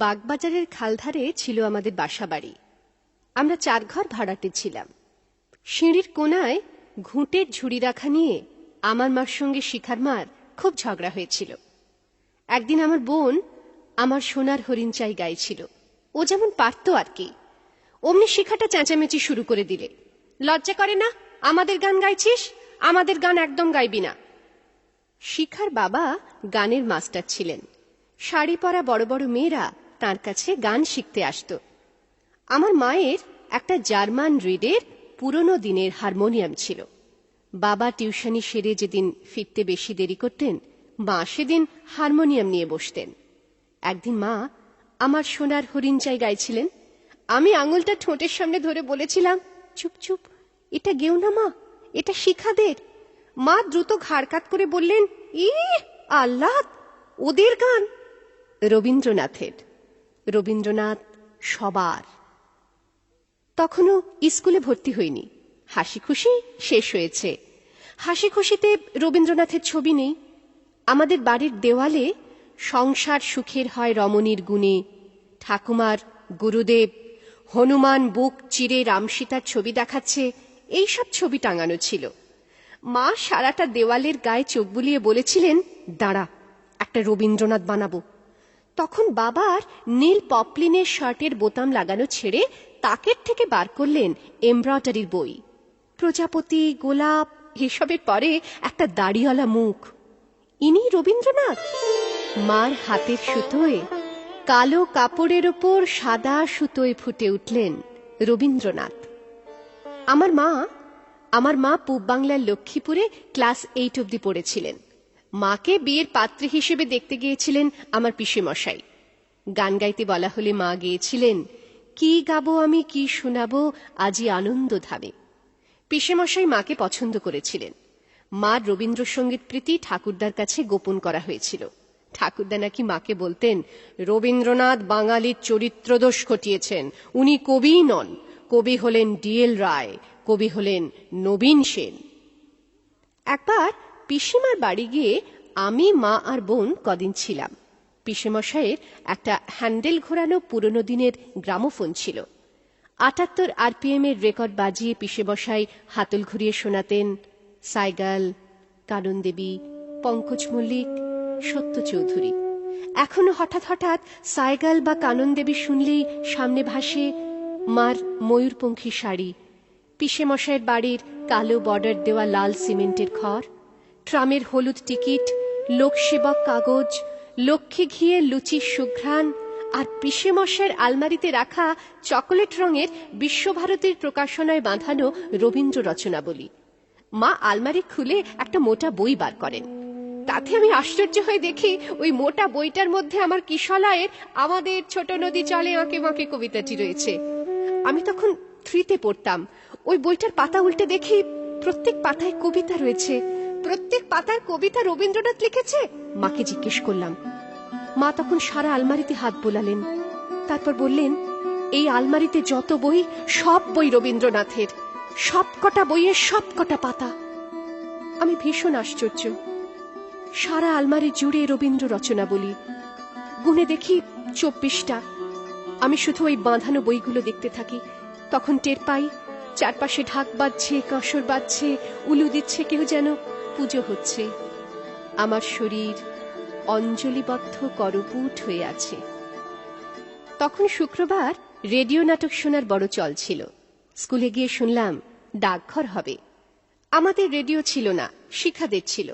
বাগবাজারের খালধারে ছিল আমাদের বাসাবাড়ি। আমরা 4 ঘর ভাড়াটে ছিলাম। সিঁড়ির কোনায় ঘুঁটের ঝুড়ি রাখা নিয়ে আমার মার সঙ্গে শিখার মার খুব ঝগড়া হয়েছিল। একদিন আমার বোন আমার সোনার হরিণ চাই গাইছিল। ও যেমন পারত আর কি। অমনি শিখাটা চেঁচামেচি শুরু করে দিলে, লজ্জা করে না আমাদের গান গাইছিস? আমাদের গান একদম গাইবি না। শিখার বাবা গানের মাস্টার ছিলেন। শাড়ি পরা বড় বড় মেয়েরা তার কাছে গান শিখতে আসত। আমার মায়ের একটা জার্মান রিডের পুরনো দিনের হারমোনিয়াম ছিল। বাবা টিউশনি সেরে যেদিন ফিরতে বেশি দেরি করতেন, মা সেদিন হারমোনিয়াম নিয়ে বসতেন। একদিন মা আমার সোনার হরিণ চাই গাইছিলেন। আমি আঙুলটা ঠোঁটের সামনে ধরে বলেছিলাম, চুপ চুপ, এটা গেও না মা, এটা শিখাদের। মা দ্রুত ঘাড় কাত করে বললেন, ই আল্লাহ, ওদের গান। রবীন্দ্রনাথের। রবীন্দ্রনাথ সবার। তখনও স্কুলে ভর্তি হইনি। হাসি খুশি শেষ হয়েছে। হাসি খুশিতে রবীন্দ্রনাথের ছবি নেই। আমাদের বাড়ির দেওয়ালে সংসার সুখের হয় রমণীর গুণে, ঠাকুমার, গুরুদেব, হনুমান বুক চিরে রামসীতার ছবি দেখাচ্ছে, এইসব ছবি টাঙানো ছিল। মা সারাটা দেওয়ালের গায়ে চোখ বুলিয়ে বলেছিলেন, দাঁড়া, একটা রবীন্দ্রনাথ বানাবো। তখন বাবার নীল পপলিনের শার্টের বোতাম লাগানো ছেড়ে তাকের থেকে বার করলেন এমব্রয়ডারির বই। প্রজাপতি, গোলাপ, এসবের পরে একটা দাড়িওয়ালা মুখ। ইনি রবীন্দ্রনাথ। মার হাতের সুতোয় কালো কাপড়ের ওপর সাদা সুতোয় ফুটে উঠলেন রবীন্দ্রনাথ। আমার মা পূব বাংলার লক্ষ্মীপুরে ক্লাস 8 অবধি পড়েছিলেন। মাকে বিয়ের পাত্রী হিসেবে দেখতে গিয়েছিলেন আমার পিসেমশাই। গান গাইতে বলা হলে মা গেয়েছিলেন, কি গাবো আমি, কি শোনাবো আজি আনন্দ ধামে। পিসেমশাই মাকে পছন্দ করেছিলেন। মার রবীন্দ্রসঙ্গীত প্রীতি ঠাকুরদার কাছে গোপন করা হয়েছিল। ঠাকুরদা নাকি মাকে বলতেন, রবীন্দ্রনাথ বাঙালির চরিত্রদোষ ঘটিয়েছেন, উনি কবি নন। কবি হলেন ডিএল রায়, কবি হলেন নবীন সেন। একবার পিসিমার বাড়ি গিয়ে আমি, মা আর বোন কদিন ছিলাম। পিসেমশাইয়ের একটা হ্যান্ডেল ঘোরানো পুরনো দিনের গ্রামোফোন ছিল। 78 RPM এর রেকর্ড বাজিয়ে পিসেমশাই হাতল ঘুরিয়ে শোনাতেন সাইগাল, কানন দেবী, পঙ্কজ মল্লিক, সত্য চৌধুরী। এখনো হঠাৎ হঠাৎ সাইগাল বা কানন দেবী শুনলেই সামনে ভাসে মার ময়ূরপঙ্খী শাড়ি, পিসেমশাইয়ের বাড়ির কালো বর্ডার দেওয়া লাল সিমেন্টের ঘর, ট্রামের হলুদ টিকিট, লোকসেবক কাগজ, লক্ষ্মী ঘিয়ের লুচির সুঘ্রাণ, আর পিসেমশাইয়ের আলমারিতে রাখা চকোলেট রঙের বিশ্বভারতীর প্রকাশনায় বাঁধানো রবীন্দ্র রচনাবলী। মা আলমারি খুলে একটা মোটা বই বার করেন। তাতে আমি আশ্চর্য হয়ে দেখি ওই মোটা বইটার মধ্যে আমার কিশলয়ের আমাদের ছোট নদী চলে আঁকে বাঁকে কবিতাটি রয়েছে। আমি তখন 3তে পড়তাম। ওই বইটার পাতা উল্টে দেখি প্রত্যেক পাতায় কবিতা রয়েছে। প্রত্যেক পাতার কবিতা রবীন্দ্রনাথ লিখেছে। মাকে জিজ্ঞেস করলাম। মা তখন সারা আলমারিতে হাত বোলালেন। তারপর বললেন, এই আলমারিতে যত বই, সব বই রবীন্দ্রনাথের, সবকটা বইয়ের সবকটা পাতা। আমি ভীষণ আশ্চর্য। সারা আলমারি জুড়ে রবীন্দ্র রচনা বলি। গুনে দেখি 24টা। আমি শুধু ওই বাঁধানো বইগুলো দেখতে থাকি। তখন টের পাই চারপাশে ঢাক বাজছে, কাঁসর বাজছে, উলু দিচ্ছে, কেউ যেন পুজো হচ্ছে। আমার শরীর অঞ্জলিবদ্ধ করপুট হয়ে আছে। তখন শুক্রবার রেডিও নাটক শোনার বড় চল ছিল। স্কুলে গিয়ে শুনলাম ডাকঘর হবে। আমাদের রেডিও ছিল না, শিখাদের ছিল।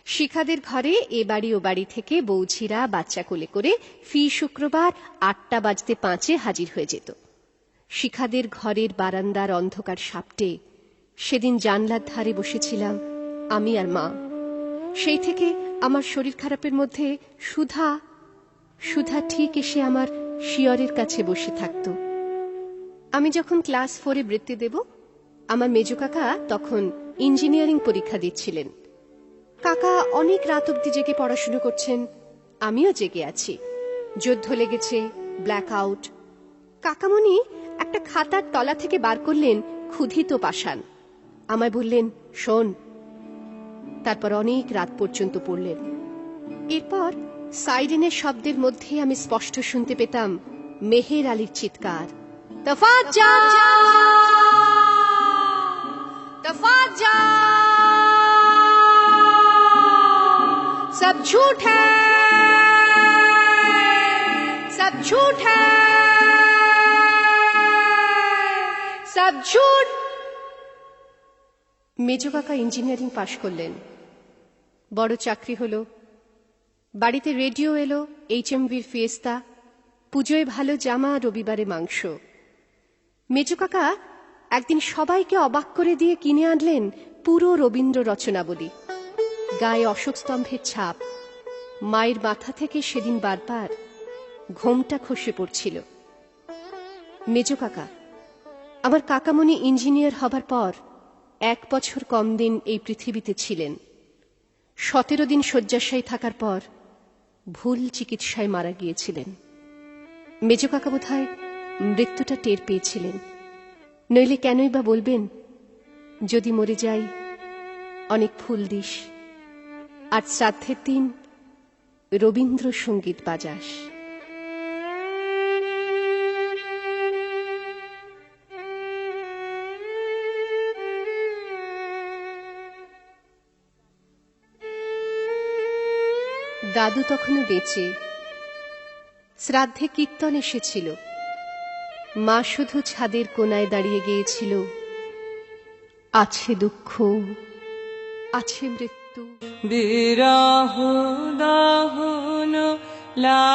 শিখাদের ঘরে এ বাড়ি ও বাড়ি থেকে বৌঝিরা বাচ্চা কোলে করে ফি শুক্রবার 8টা বাজতে 5-এ হাজির হয়ে যেত। শিখাদের ঘরের বারান্দার অন্ধকার সাপটে সেদিন জানলার ধারে বসেছিলাম আমি আর মা। সেই থেকে আমার শরীর খারাপের মধ্যে সুধা ঠিক এসে আমার শিয়রের কাছে বসে থাকত। আমি যখন ক্লাস 4-এ বৃত্তি দেব, আমার মেজো কাকা তখন ইঞ্জিনিয়ারিং পরীক্ষা দিচ্ছিলেন। কাকা অনেক রাত অবধি জেগে পড়াশুনো করছেন, আমিও জেগে আছি। যুদ্ধ লেগেছে, ব্ল্যাক আউট। কাকামণি একটা খাতার তলা থেকে বার করলেন ক্ষুধিত পাষাণ। আমায় বললেন, শোন। তারপর অনেক রাত পর্যন্ত পড়লেন। এরপর সাইরেনের শব্দের মধ্যে আমি স্পষ্ট শুনতে পেতাম মেহের আলীর চিৎকার, তফাজ্জা তফাজ্জা, সব ঝুঠ হ্যায়, সব ঝুঠ হ্যায়, সব ঝুঠ। মেজো কাকা ইঞ্জিনিয়ারিং পাশ করলেন, বড় চাকরি হলো, বাড়িতে রেডিও এলো, HMVর ফিয়েস্তা, পুজোয় ভালো জামা, রবিবারে মাংস। মেজো কাকা একদিন সবাইকে অবাক করে দিয়ে কিনে আনলেন পুরো রবীন্দ্র রচনাবলী, গায়ে অশোক স্তম্ভের ছাপ। মায়ের মাথা থেকে সেদিন বারবার ঘোমটা খসে পড়ছিল। মেজো কাকা, আমার কাকামণি ইঞ্জিনিয়ার হবার পর 1 বছর কম দিন এই পৃথিবীতে ছিলেন। 17 দিন শয্যাশায়ী থাকার পর ভুল চিকিৎসায় মারা গিয়েছিলেন। মেজো কাকা বোধহয় মৃত্যুটা টের পেয়েছিলেন, নইলে কেনই বা বলবেন, যদি মরে যাই অনেক ফুল দিস, আর শ্রাদ্ধের দিন রবীন্দ্রসঙ্গীত বাজাস। দাদু তখনও বেঁচে। শ্রাদ্ধে কীর্তন এসেছিল, মা শুধু ছাদের কোনায় দাঁড়িয়ে গিয়েছিল, আছে দুঃখ, আছে মৃত্যু, বিরহ দহন লা